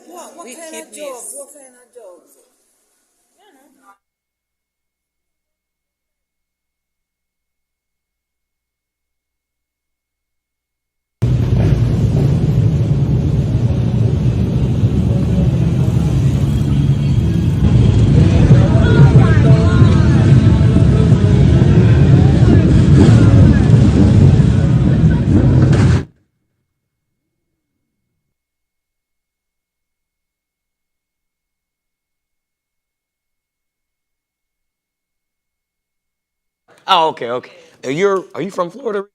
What with kind of kidneys. jobs? What kind of jobs? Oh, okay, okay. Are you from Florida?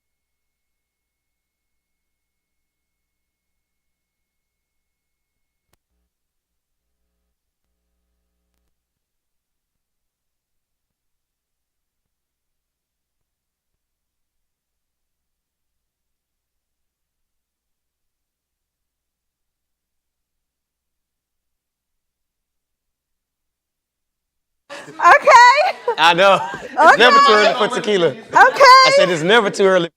Okay. I know. It's never too early for tequila. I Okay. said it's never too early.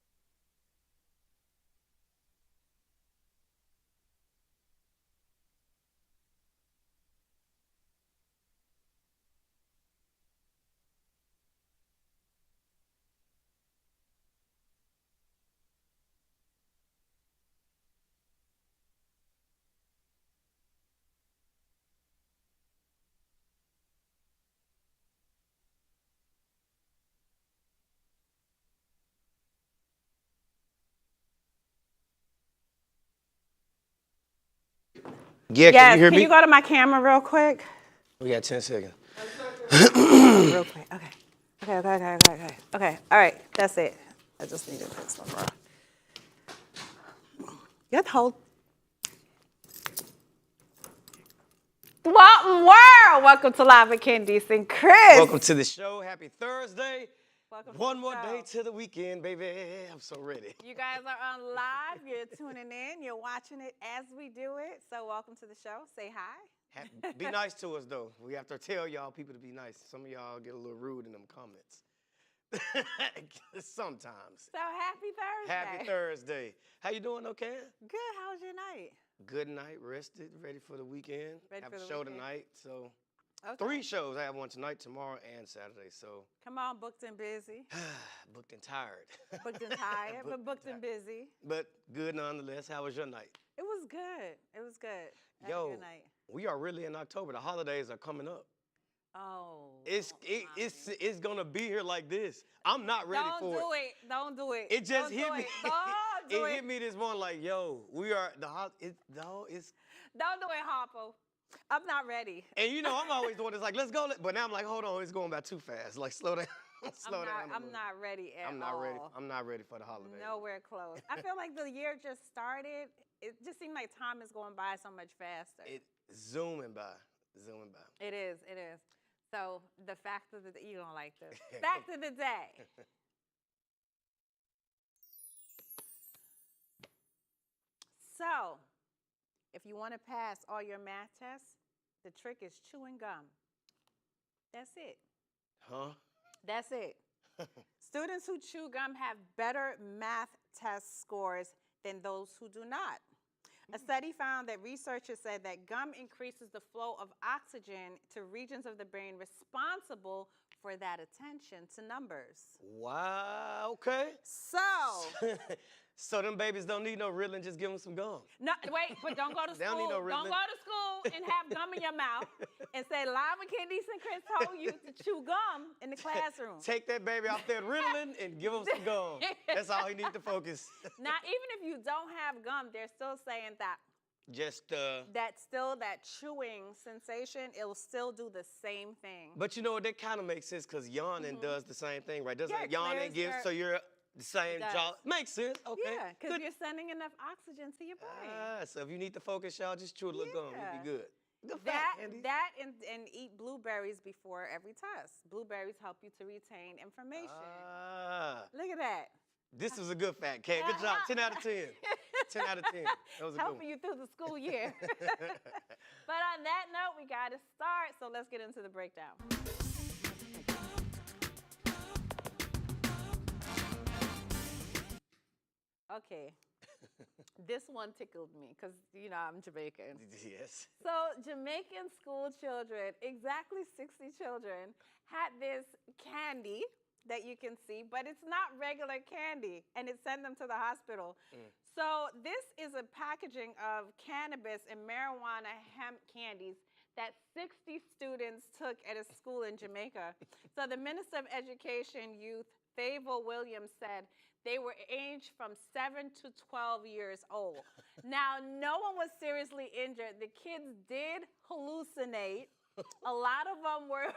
Yeah, can you Yes. hear Can me? you go to my camera real quick? We got 10 seconds. Real quick. Okay. Okay. All right. That's it. I just needed this one, bro. You have to hold. Welcome, world. Welcome to Live with Candice and Kris. Welcome to the show. Happy Thursday. Welcome to One the more show. day to the weekend, baby. I'm so ready. You guys are on live. You're tuning in. You're watching it as we do it. So welcome to the show. Say hi. Be nice to us, though. We have to tell y'all people to be nice. Some of y'all get a little rude in them comments. Sometimes. So happy Thursday. Happy Thursday. How you doing, okay? Good. How was your night? Good night, rested, ready for the weekend. Ready have for a the show weekend. tonight, so Okay. 3 shows. I have one tonight, tomorrow, and Saturday. So Come on, booked and busy. booked and tired. Booked and tired, but booked and busy. But good nonetheless. How was your night? It was good. It was good. I had a Yo, good night. we are really in October. The holidays are coming up. Oh. It's gonna be here like this. I'm not ready for it. Don't do it. It just Don't hit do me. It. Don't do It it. hit me this morning like, yo, we are it's Don't do it, Harpo. I'm not ready. and you know I'm always the one that's like, let's go. But now I'm like, hold on, it's going by too fast. Like slow down. Slow down. I'm not ready at all. I'm not ready. I'm not ready for the holidays. Nowhere close. I feel like the year just started. It just seemed like time is going by so much faster. It zooming by. It is. It is. So the fact of the you don't like this. Fact of the day. So, if you want to pass all your math tests, the trick is chewing gum. That's it. Huh? That's it. Students who chew gum have better math test scores than those who do not. A study found that researchers said that gum increases the flow of oxygen to regions of the brain responsible for that attention to numbers. Wow. Okay. So, So them babies don't need no Ritalin. Just give them some gum. no, wait, but don't go to They school. don't need no Don't Ritalin. go to school and have gum in your mouth and say, Live with Candice and Kris told you to chew gum in the classroom. Take that baby off that Ritalin and give him some gum. That's all he needs to focus. Now, even if you don't have gum, they're still saying that Just that chewing sensation, it'll still do the same thing. But you know what? That kind of makes sense because yawning does the same thing, right? Doesn't Yeah, it yawning clears give your- so you're the same does. jaw? Makes sense. Okay. Yeah, because Good. you're sending enough oxygen to your brain. So if you need to focus, y'all just chew a little gum. Yeah. You'll be good. Good That fact, Andy. and eat blueberries before every test. Blueberries help you to retain information. Look at that. This was a good fact, Kay. Good job. 10 out of 10. 10 out of 10. That was a good Helping one. you through the school year. But on that note, we got to start. So let's get into the breakdown. Okay. This one tickled me because, you know, I'm Jamaican. Yes. So Jamaican school children, exactly 60 children, had this candy that you can see, but it's not regular candy, and it sent them to the hospital. So this is a packaging of cannabis and marijuana hemp candies that 60 students took at a school in Jamaica. So the Minister of Education, Youth, Favor Williams, said they were aged from 7 to 12 years old. Now, no one was seriously injured. The kids did hallucinate. A lot of them were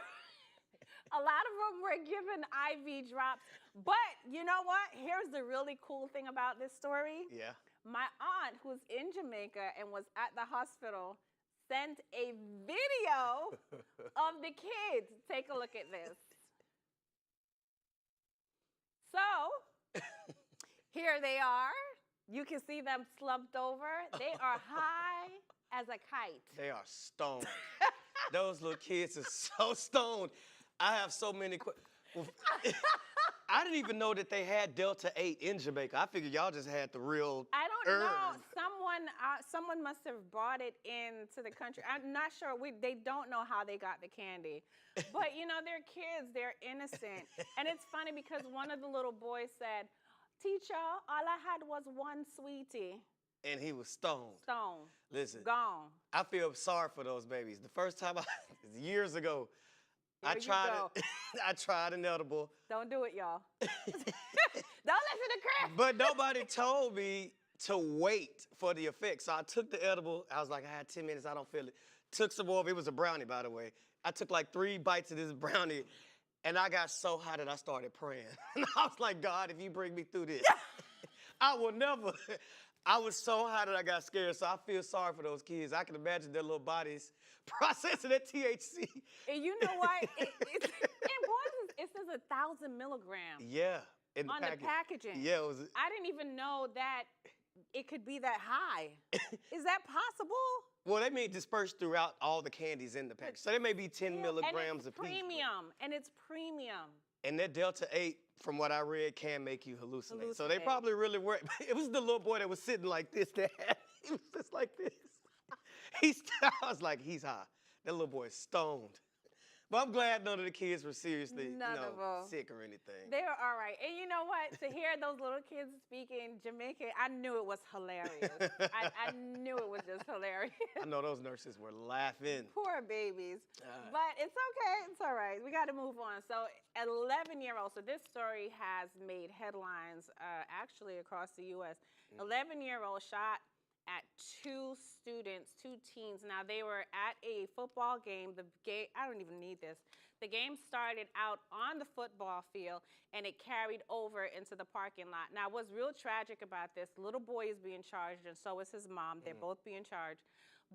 given IV drops. But you know what? Here's the really cool thing about this story. Yeah. My aunt, who's in Jamaica and was at the hospital, sent a video of the kids. Take a look at this. So, here they are. You can see them slumped over. They are high as a kite. They are stoned. Those little kids are so stoned. I have so many I didn't even know that they had Delta 8 in Jamaica. I figured y'all just had the real I don't know. herb. Someone must have brought it into the country. I'm not sure. They don't know how they got the candy. But, you know, they're kids. They're innocent. And it's funny because one of the little boys said, "Teacher, all I had was one sweetie." And he was stoned. Stoned. Listen, Gone. I feel sorry for those babies. The first time, years ago, I Here you tried go. it. I tried an edible. Don't do it, y'all. Don't listen to Kris. But nobody told me to wait for the effect. So I took the edible. I was like, I had 10 minutes. I don't feel it. Took some more. It was a brownie, by the way. I took like 3 bites of this brownie, and I got so high that I started praying. And I was like, God, if you bring me through this, I will never. I was so high that I got scared. So I feel sorry for those kids. I can imagine their little bodies processing that THC. And you know what? It says 1,000 milligrams. Yeah. In On the packaging. Yeah, it was. I didn't even know that it could be that high. Is that possible? Well, they may disperse throughout all the candies in the package. So there may be 10 milligrams and it's apiece. premium. And it's premium. And that Delta 8, from what I read, can make you hallucinate. So they Hallucinate. probably really were. It was the little boy that was sitting like this. He was just like this. I was like, he's high. That little boy is stoned. But I'm glad none of the kids were seriously sick or anything. They were all right. And you know what? To hear those little kids speaking Jamaican, I knew it was hilarious. I knew it was just hilarious. I know those nurses were laughing. Poor babies. But it's okay. It's all right. We got to move on. So 11-year-old. So this story has made headlines actually across the U.S. 11-year-old shot at 2 students, 2 teens. Now, they were at a football game. I don't even need this. The game started out on the football field, and it carried over into the parking lot. Now, what's real tragic about this, little boy is being charged, and so is his mom. They're both being charged.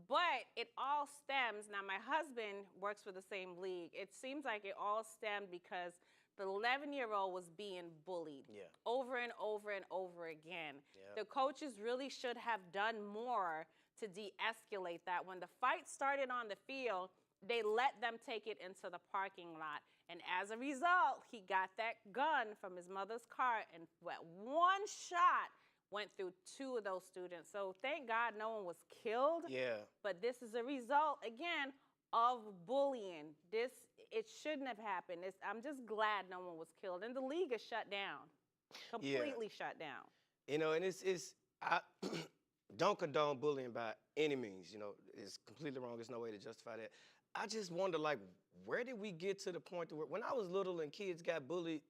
But it all stems, now my husband works for the same league. It seems like it all stemmed because the 11-year-old was being bullied over and over and over again. The coaches really should have done more to de-escalate that. When the fight started on the field, they let them take it into the parking lot. And as a result, he got that gun from his mother's car, and one shot went through 2 of those students. So thank God no one was killed. Yeah. But this is a result, again, of bullying. It shouldn't have happened. I'm just glad no one was killed. And the league is shut down, completely shut down. You know, and I don't condone bullying by any means. You know, it's completely wrong. There's no way to justify that. I just wonder, like, where did we get to the point to where, when I was little and kids got bullied,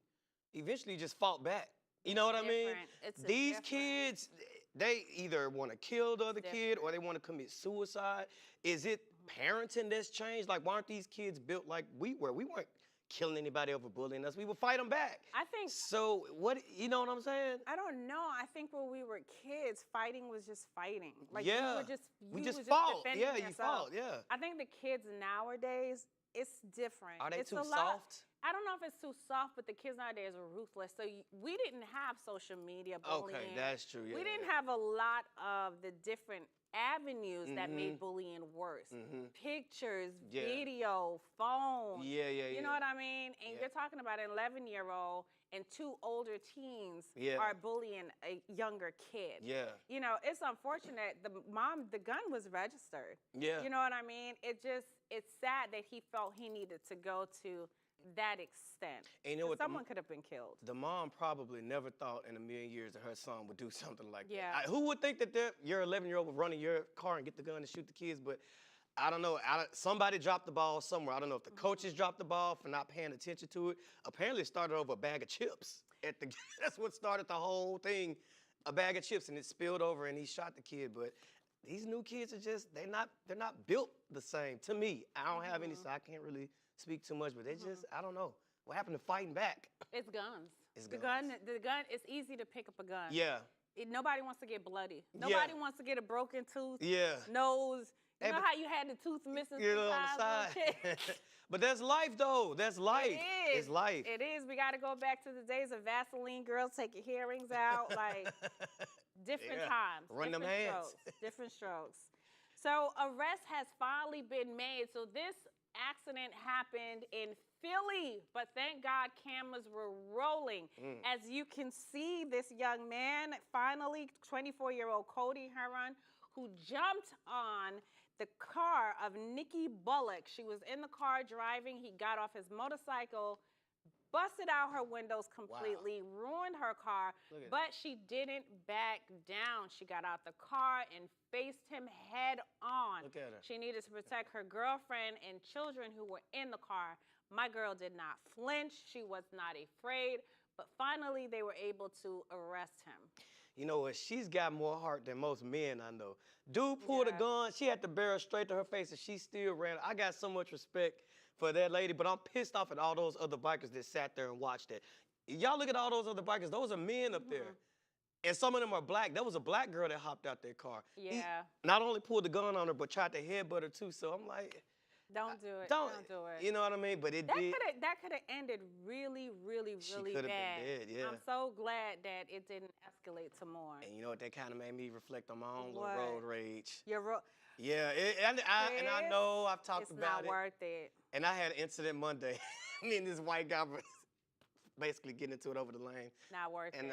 eventually just fought back? You know what I mean? These kids, they either want to kill the other kid or they want to commit suicide. Is it parenting that's changed? Like, why aren't these kids built like we were? We weren't killing anybody over bullying us. We would fight them back. I think. So what, you know what I'm saying? I don't know. I think when we were kids, fighting was just fighting. Like, we just fought. Yeah, you fought. Yeah. I think the kids nowadays, it's different. Are they it's too a lot, soft? I don't know if it's too soft, but the kids nowadays are ruthless. So we didn't have social media bullying. Okay, that's true. Yeah, we didn't have a lot of the different avenues that made bullying worse. Pictures, video, phone. You know what I mean? And you're talking about an 11-year-old and 2 older teens are bullying a younger kid. You know, it's unfortunate. The gun was registered. You know what I mean? It's sad that he felt he needed to go to that extent. And you know what? Someone could have been killed. The mom probably never thought in a million years that her son would do something like that. Who would think that your 11-year-old would run in your car and get the gun and shoot the kids? But I don't know. Somebody dropped the ball somewhere. I don't know if the coaches dropped the ball for not paying attention to it. Apparently, it started over a bag of chips. That's what started the whole thing, a bag of chips, and it spilled over, and he shot the kid. But these new kids are they're not built the same. To me, I don't have any, so I can't really speak too much, but they I don't know. What happened to fighting back? It's guns. The gun, it's easy to pick up a gun. Nobody wants to get bloody. Nobody wants to get a broken tooth, nose. You know how you had the tooth missing on the side? But that's life, though. That's life. It is. It's life. It is. We got to go back to the days of Vaseline girls taking earrings out, like different times. Run them hands. Different strokes. So arrest has finally been made. So this accident happened in Philly, but thank God cameras were rolling. As you can see, this young man, finally 24-year-old Cody Heron, who jumped on the car of Nikki Bullock. She was in the car driving. He got off his motorcycle, busted out her windows completely, ruined her car, but she didn't back down. She got out the car and faced him head on. Look at her. She needed to protect her girlfriend and children who were in the car. My girl did not flinch. She was not afraid, but finally they were able to arrest him. You know what? She's got more heart than most men I know. Dude pulled a gun. She had the barrel straight to her face, and she still ran. I got so much respect for that lady, but I'm pissed off at all those other bikers that sat there and watched it. Y'all look at all those other bikers. Those are men up there. And some of them are black. There was a black girl that hopped out their car. He not only pulled the gun on her, but tried to headbutt her too. So I'm like, don't do it. Don't do it. You know what I mean? But that could have ended really, really, really bad. Been dead, I'm so glad that it didn't escalate to more. And you know what? That kind of made me reflect on my own little road rage. Yeah, and I know I've talked about it. It's not worth it. And I had an incident Monday. Me and this white guy was basically getting into it over the lane. Not worth it. And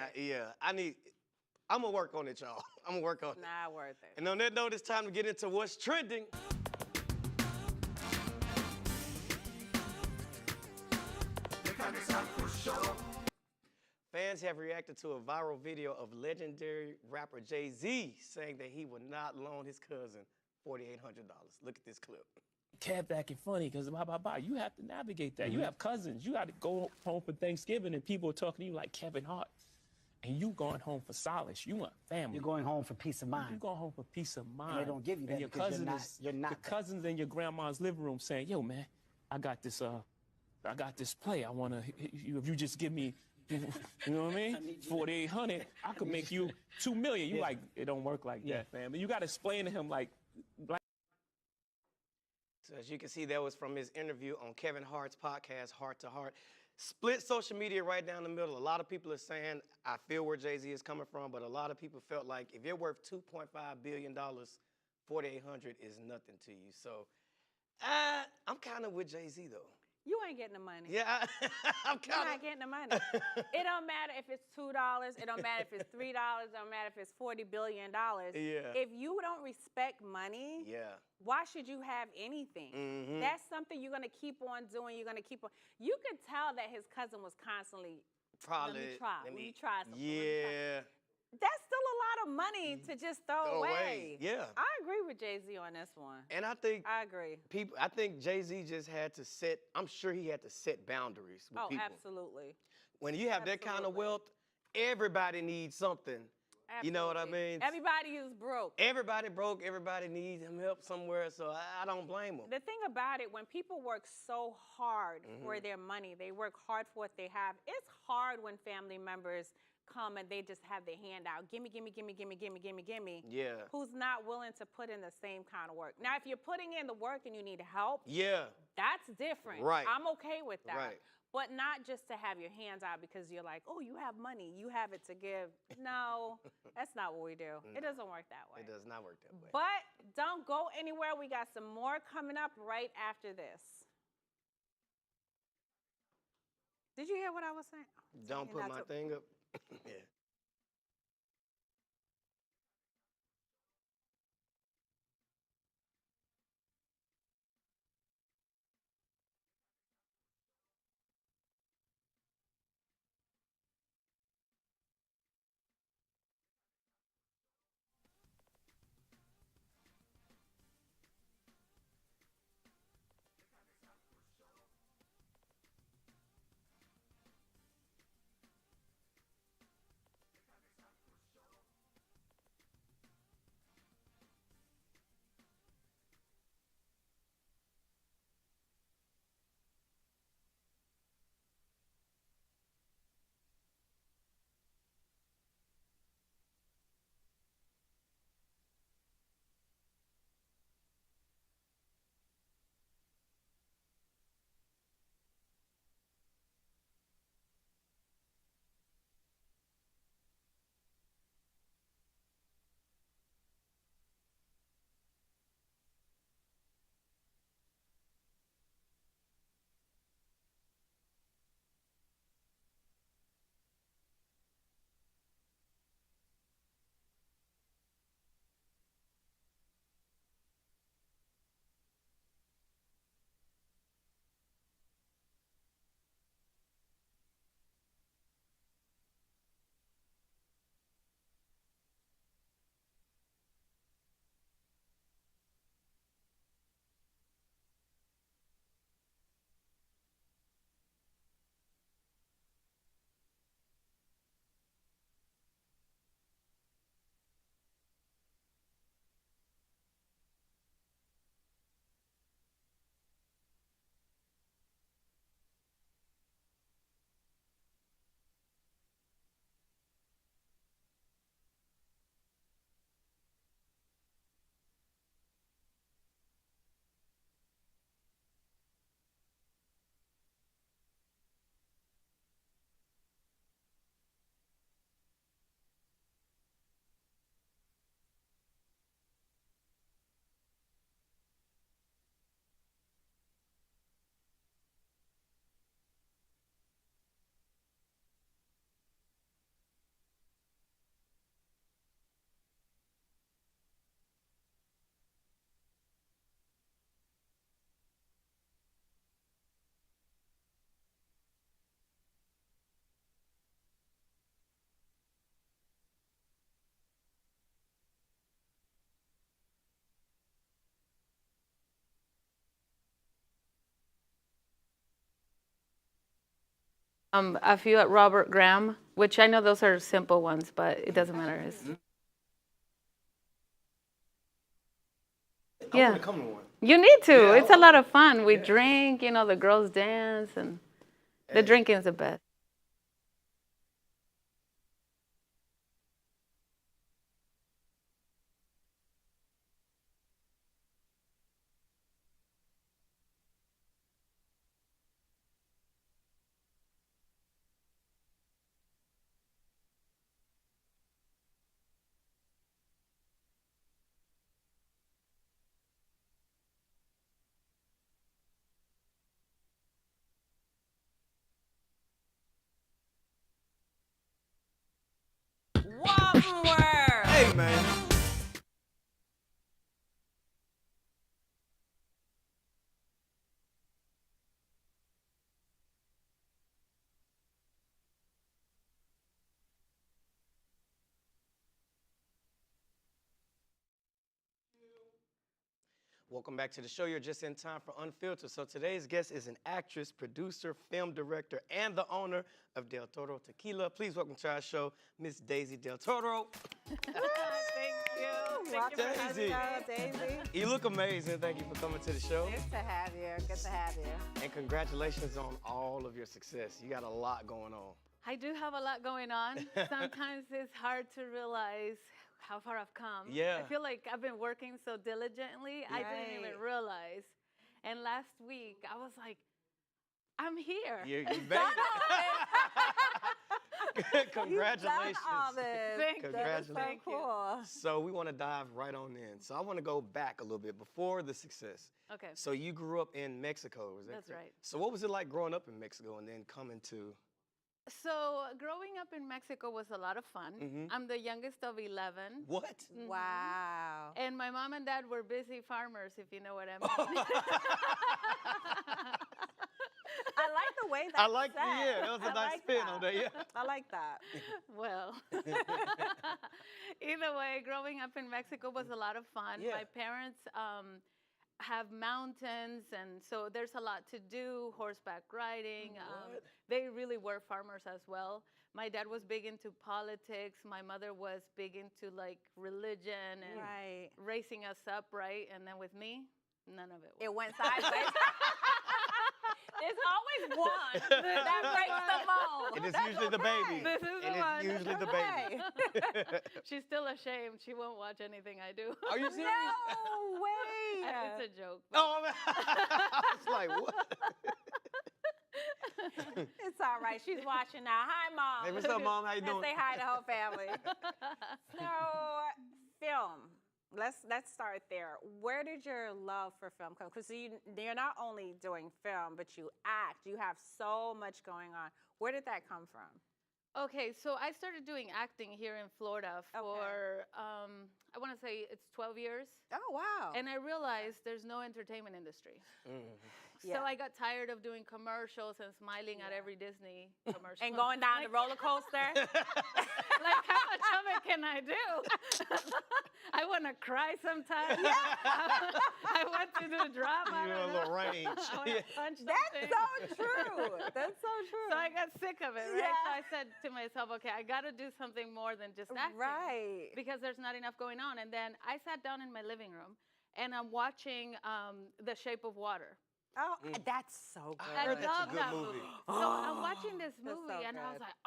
I'm going to work on it, y'all. I'm going to work on it. Not worth it. And on that note, it's time to get into what's trending. Fans have reacted to a viral video of legendary rapper Jay-Z saying that he would not loan his cousin $4,800. Look at this clip. Kept acting funny because you have to navigate that. You have cousins. You got to go home for Thanksgiving and people are talking to you like Kevin Hart. And you going home for solace. You want family. You're going home for peace of mind. You're going home for peace of mind. And they don't give you that and your because cousin you're not your cousins in your grandma's living room saying, yo, man, I got this play. I want to, if you just give me, you know what I mean? 4,800, I could make you 2 million. You like, it don't work like that, man. But you got to explain to him like. So as you can see, that was from his interview on Kevin Hart's podcast, Heart to Heart. Split social media right down the middle. A lot of people are saying, I feel where Jay-Z is coming from, but a lot of people felt like if you're worth $2.5 billion, 4,800 is nothing to you. So I'm kind of with Jay-Z, though. You ain't getting the money. Yeah, I'm kind of. You're not getting the money. It don't matter if it's $2. It don't matter if it's $3. It don't matter if it's $40 billion. Yeah. If you don't respect money, why should you have anything? That's something you're going to keep on doing. You're going to keep on. You could tell that his cousin was constantly, probably, let me try something. Yeah. That's still a lot of money to just throw away. Yeah. I agree with Jay-Z on this one. And I agree. I think Jay-Z just had to I'm sure he had to set boundaries with people. Absolutely. When you have that kind of wealth, everybody needs something. Absolutely. You know what I mean? Everybody is broke. Everybody broke. Everybody needs some help somewhere, so I don't blame them. The thing about it, when people work so hard for their money, they work hard for what they have. It's hard when family members come and they just have their hand out, gimme, gimme, gimme, gimme, gimme, gimme, gimme. Yeah. Who's not willing to put in the same kind of work. Now, if you're putting in the work and you need help, Yeah. that's different. Right. I'm okay with that. Right. But not just to have your hands out because you're like, oh, you have money, you have it to give. No, that's not what we do. No. It doesn't work that way. It does not work that way. But don't go anywhere. We got some more coming up right after this. Did you hear what I was saying? Don't put my thing up. Yeah. A few at Robert Graham, which I know those are simple ones, but it doesn't matter. I Yeah. want to come to one. You need to. Yeah, It's a lot of fun. We drink, the girls dance, and the drinking's the best. Welcome, world. Hey, man. Welcome back to the show. You're just in time for Unfiltered. So today's guest is an actress, producer, film director, and the owner of Del Toro Tequila. Please welcome to our show, Miss Daisy Del Toro. Thank you. Thank you for Daisy. having us, Daisy. You look amazing. Thank you for coming to the show. Good to have you. Good to have you. And congratulations on all of your success. You got a lot going on. I do have a lot going on. Sometimes it's hard to realize how far I've come. Yeah. I feel like I've been working so diligently, I didn't even Right. realize. And last week, I was like, I'm here. You made it. Congratulations. You've done all this. Thank you. Congratulations. So Thank you. cool. So we want to dive right on in. So I want to go back a little bit before the success. Okay. So you grew up in Mexico, is that That's correct? right. So what was it like growing up in Mexico and then coming to? So growing up in Mexico was a lot of fun. Mhm. I'm the youngest of 11. What? Wow. And my mom and dad were busy farmers, if you know what I mean. I like the way that I like the that was a nice spin on that. Yeah. I like that. Well, either way, growing up in Mexico was a lot of fun. Yeah. My parents have mountains, and so there's a lot to do, horseback riding. What? They really were farmers as well. My dad was big into politics. My mother was big into like religion and Right. raising us up, right? And then with me, none of it. It went sideways. There's always one that breaks the mold. It is usually the baby. This is the It one. is usually the baby. She's still ashamed. She won't watch anything I do. Are you serious? No way. It's a joke. but- Oh, man. I was like, what? It's all right. She's watching now. Hi, Mom. Hey, what's up, Mom? How you And doing? say hi to her family. So, film. Let's start there. Where did your love for film come? Because you're not only doing film, but you act. You have so much going on. Where did that come from? Okay, so I started doing acting here in Florida for, I want to say it's 12 years. Oh, wow. And I realized there's no entertainment industry. Yeah. So I got tired of doing commercials and smiling at every Disney commercial. And going down the roller coaster. Like, how much of it can I do? I want to cry sometimes. I want to do drama. I You're a don't know. little range. I want to punch That's something. so true. That's so true. So I got sick of it, right? Yeah. So I said to myself, okay, I got to do something more than just acting. Right. Because there's not enough going on. And then I sat down in my living room and I'm watching The Shape of Water. Oh, that's so good. I heard that's a love good that movie. So I'm watching this That's movie so and I was good. like,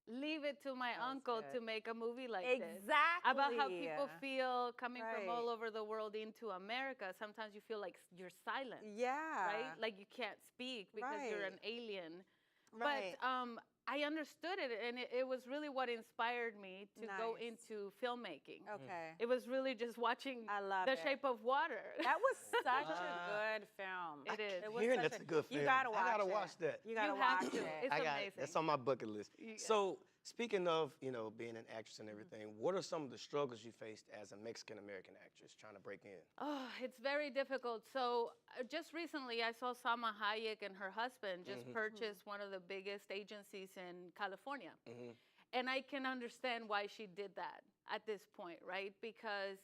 leave it to my uncle to good. make a movie like this. Exactly. About how people feel coming from Right. all over the world into America. Sometimes you feel like you're silent, Yeah. right? Like you can't speak because you're Right. an alien. Right. But I understood it, and it was really what inspired me to go Nice. into filmmaking. Okay. It was really just watching I love The it. Shape of Water. That was such a good film. It is. It was Hearing such that's a good film. You gotta watch I gotta it. watch that. You gotta You have watch to. it. It's I got amazing. it. That's on my bucket list. Yeah. So speaking of, being an actress and everything, what are some of the struggles you faced as a Mexican American actress trying to break in? Oh, it's very difficult. So just recently, I saw Salma Hayek and her husband just purchase one of the biggest agencies in California. And I can understand why she did that at this point, right? Because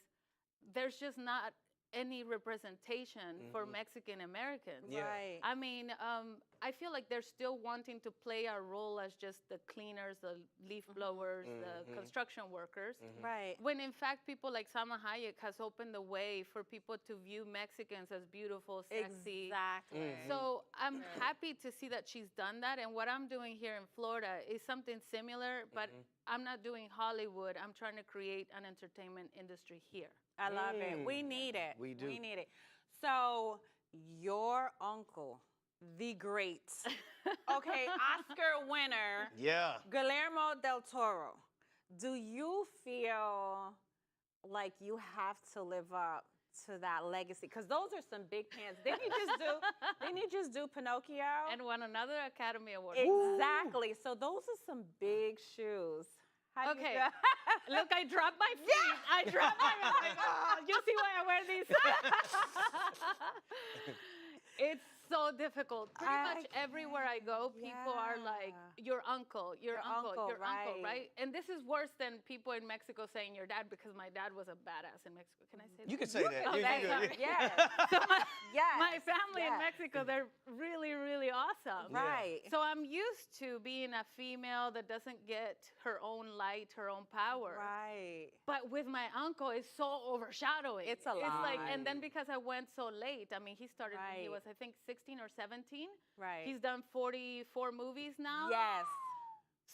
there's just not any representation for Mexican Americans. Yeah. Right. I mean, I feel like they're still wanting to play our role as just the cleaners, the leaf blowers, the construction workers. Right. When in fact, people like Salma Hayek has opened the way for people to view Mexicans as beautiful, sexy. Exactly. So I'm happy to see that she's done that. And what I'm doing here in Florida is something similar, but I'm not doing Hollywood. I'm trying to create an entertainment industry here. I love it. We need it. We do. We need it. So, your uncle, the great, okay, Oscar winner, Yeah. Guillermo del Toro, do you feel like you have to live up to that legacy? Because those are some big pants. Didn't you just do Pinocchio? And won another Academy Award. Exactly. So those are some big shoes. How do you Okay. feel? Look, I dropped my feet. I dropped my feet. Oh, you see why I wear these? It's so difficult. Pretty much everywhere I go, people are like, your uncle, your uncle, your uncle, right? And this is worse than people in Mexico saying your dad, because my dad was a badass in Mexico. Can I say that? You can say that. Okay, You sorry. good. Yes. So Yes. my family in yes. Mexico, they're really, really awesome. Right. So I'm used to being a female that doesn't get her own light, her own power. Right. But with my uncle, it's so overshadowing. It's a It's like, lot. and then because I went so late, I mean, he started when he Right. was, I think, 16 or 17. Right. He's done 44 movies now. Yes.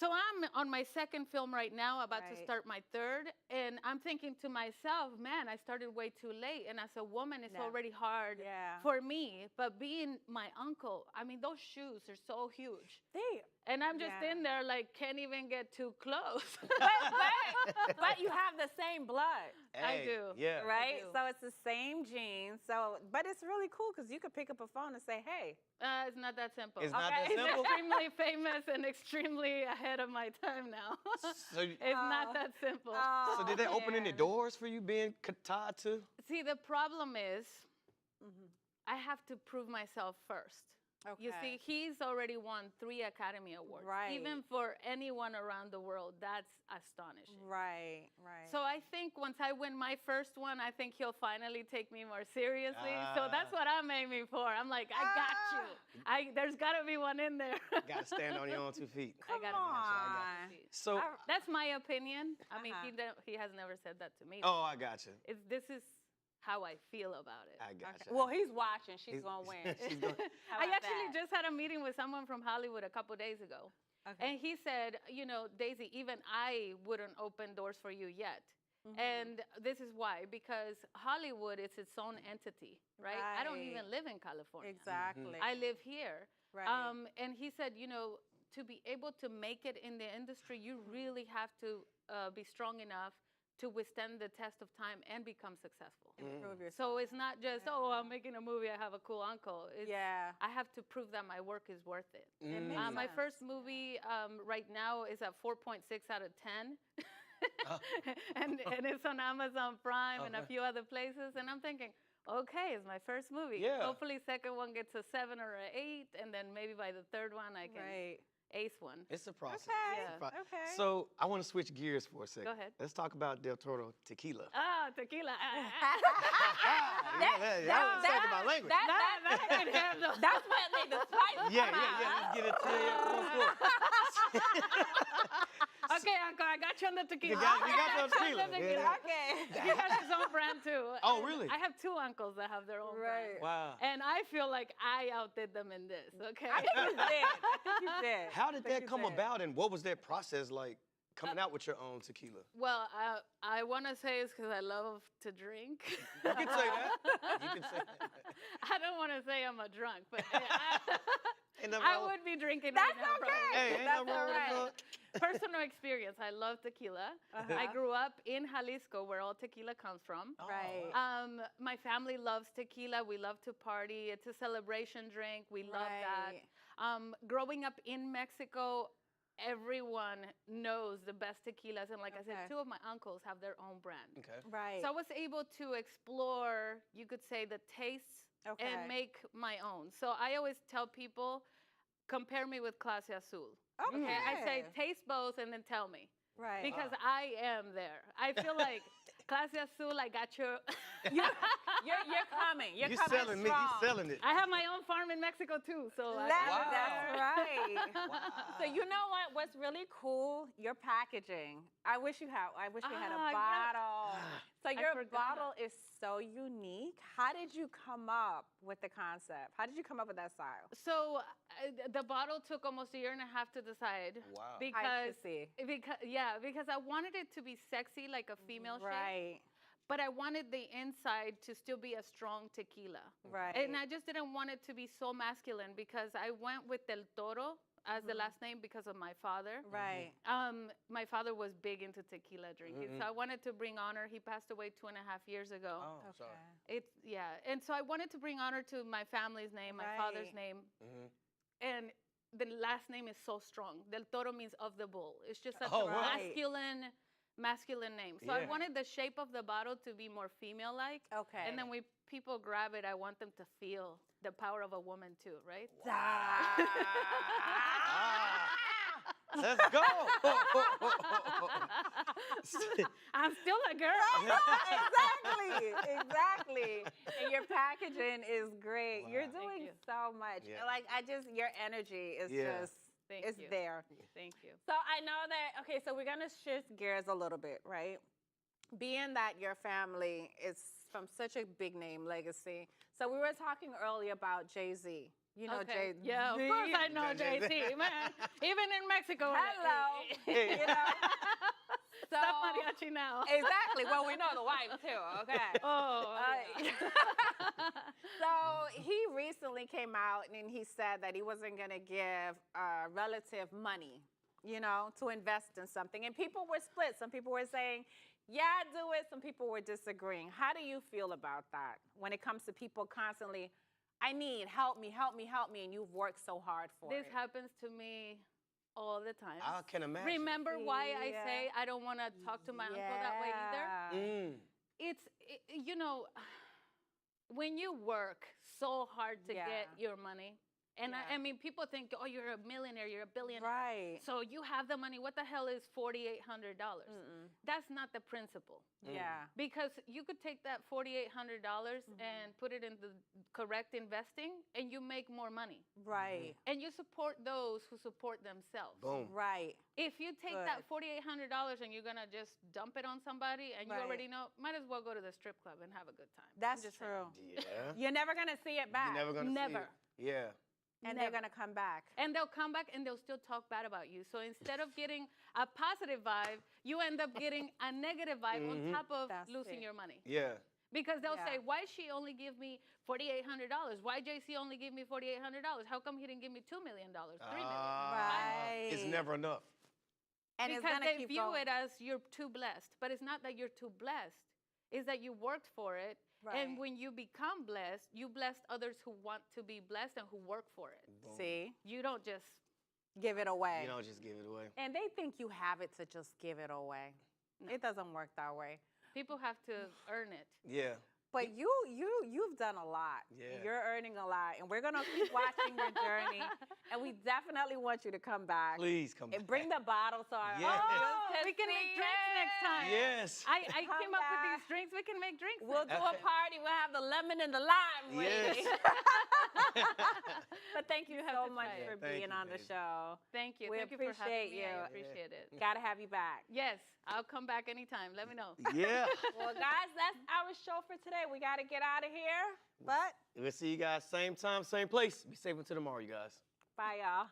So I'm on my second film right now, about to Right. start my third, and I'm thinking to myself, man, I started way too late, and as a woman, it's Yeah. already hard Yeah. for me. But being my uncle, I mean, those shoes are so huge, They, and I'm just Yeah. in there like can't even get too close. but you have the same blood. I Hey, do. Yeah. Right? do. So it's the same genes. So, but it's really cool because you could pick up a phone and say, hey. It's not that simple. It's not Okay. that simple. Extremely famous and extremely ahead of my time now. So, It's not that simple. so did they open any man. doors for you being tied to? See, the problem is Mhm. I have to prove myself first. You see, he's already won 3 Academy Awards. Right. Even for anyone around the world, that's astonishing. Right, right. So I think once I win my first one, I think he'll finally take me more seriously. So that's what I'm aiming for. I'm like, I got you. There's got to be one in there. Got to stand on your own 2 feet. I gotta Come be on. So, That's my opinion. I mean, Uh-huh. he has never said that to me. oh, I got you. This is how I feel about it. I got Okay. you. Well, he's watching. She's He's- going to win. she's gonna- How I about actually that? just had a meeting with someone from Hollywood a couple days ago. Okay. And he said, you know, Daisy, even I wouldn't open doors for you yet. Mhm. And this is why, because Hollywood is its own entity, right? I don't even Right. live in California. Exactly. I live here. Right. And he said, you know, to be able to make it in the industry, you really have to be strong enough to withstand the test of time and become successful. Improve yourself. So it's not just, oh, I'm making a movie, I have a cool uncle. It's, Yeah. I have to prove that my work is worth it. It makes My sense. first movie right now is at 4.6 out of 10. and it's on Amazon Prime and a few other places. And I'm thinking, okay, it's my first movie. Yeah. Hopefully second one gets a 7 or an 8. And then maybe by the third one, I can Right. ace one. It's a process. Okay. It's a pro- Okay. So I want to switch gears for a second. Go ahead. Let's talk about Del Toro tequila. Ah, tequila. I was talking about language. That I can handle. That's what made the spice Yeah. come out. Let's get it to you. Come on. Okay, Uncle, I got you on the tequila. You got your I got you tequila. on the tequila. Yeah. Okay. He has his own brand too. Oh, And really? I have 2 uncles that have their own Right. brand. Wow. And I feel like I outdid them in this, okay? I think you did. I think you did. How did I think that you come did. about, and what was that process like coming out with your own tequila? Well, I want to say it's because I love to drink. You can say that. You can say that. I don't want to say I'm a drunk, but Ain't nothing I wrong- would be drinking That's right now. okay. probably. Hey, ain't That's nothing wrong with all it, right. bro. Personal experience. I love tequila. I grew up in Jalisco, where all tequila comes from. Right. My family loves tequila. We love to party. It's a celebration drink. We love that. Right. Growing up in Mexico, everyone knows the best tequilas. And like I said, Okay. 2 of my uncles have their own brand. Okay. Right. So I was able to explore, you could say, the tastes Okay. and make my own. So I always tell people, compare me with Clase Azul. Okay. I say, taste both and then tell me. Right. Because I am there. I feel like Clase Azul, I got your. You're coming. You're You coming selling me. strong. You selling it. I have my own farm in Mexico too, so I That's, got it that's there. right. So you know what? What's really cool? Your packaging. I wish you had a Ah, bottle. So your forgot. bottle is so unique. How did you come up with the concept? How did you come up with that style? So the bottle took almost a year and a half to decide. Wow. I Because, should see. because I wanted it to be sexy, like a female shape. Right. But I wanted the inside to still be a strong tequila. Right. And I just didn't want it to be so masculine because I went with Del Toro as the last name because of my father. Right. My father was big into tequila drinking, so I wanted to bring honor. He passed away 2.5 years ago. Oh, sorry. And so I wanted to bring honor to my family's name, my father's Right. name, and the last name is so strong. Del Toro means of the bull. It's just such Oh, a wow. masculine name. So I Yeah. wanted the shape of the bottle to be more female-like. Okay. And then when people grab it, I want them to feel the power of a woman too, right? Let's go. I'm still a girl. Exactly. And your packaging is great. You're Wow. doing you. so much. Yeah. Like your energy is Yeah. just Thank it's you. there. Thank you. So I know that so we're gonna shift gears a little bit, right? Being that your family is from such a big name legacy. So we were talking earlier about Jay-Z. You know, Okay. Jay. Yeah, of course I know JC, man. Even in Mexico. Hello. You know. So, Stop mariachi now. exactly. Well, we know the wife too. Okay. Oh. Yeah. So he recently came out and he said that he wasn't going to give a relative money, you know, to invest in something. And people were split. Some people were saying, yeah, do it. Some people were disagreeing. How do you feel about that when it comes to people constantly, I need, help me, help me, help me, and you've worked so hard for This it? happens to me all the time. I can imagine. Remember why I Yeah. say I don't want to talk to my uncle that way either? It's, you know, when you work so hard to get your money, and I mean, people think, oh, you're a millionaire, you're a billionaire. Right. So you have the money. What the hell is $4,800? That's not the principle. Yeah. Because you could take that $4,800 and put it in the correct investing, and you make more money. Right. And you support those who support themselves. Boom. Right. If you take that $4,800 and you're gonna just dump it on somebody, and you already know, might as well go to the strip club and have a good time. That's just true. Yeah. You're never going to see it back. You're never gonna Never. see it. Yeah. And they're going to come back. And they'll come back and they'll still talk bad about you. So instead of getting a positive vibe, you end up getting a negative vibe on top of That's losing it. your money. Yeah. Because they'll Yeah. say, why she only give me $4,800? Why JC only give me $4,800? How come he didn't give me $2 million, $3 million? Right. It's never enough. And it's Because going to they keep view going. it as you're too blessed. But it's not that you're too blessed. It's that you worked for it. Right. And when you become blessed, you bless others who want to be blessed and who work for it. See? You don't just Give it away. You don't just give it away. And they think you have it to just give it away. No. It doesn't work that way. people have to earn it. Yeah. But you've done a lot. Yeah. You're earning a lot, and we're gonna keep watching your journey. And we definitely want you to come back. Please come And back. bring the bottle so our Yes. audience We can make see drinks it. next time. Yes. I Come came up with back. these drinks. We can make drinks. We'll next do a party. We'll have the lemon and the lime ready. Yes. But thank you have so to much try it. for Thank being you, on the baby. show. Thank you. We Thank you for having appreciate me. you. I appreciate it. Gotta have you back. Yes, I'll come back anytime. Let me know. Yeah. Well, guys, that's our show for today. We gotta get out of here. But We'll see you guys same time, same place. Be safe until tomorrow, you guys. bye, y'all.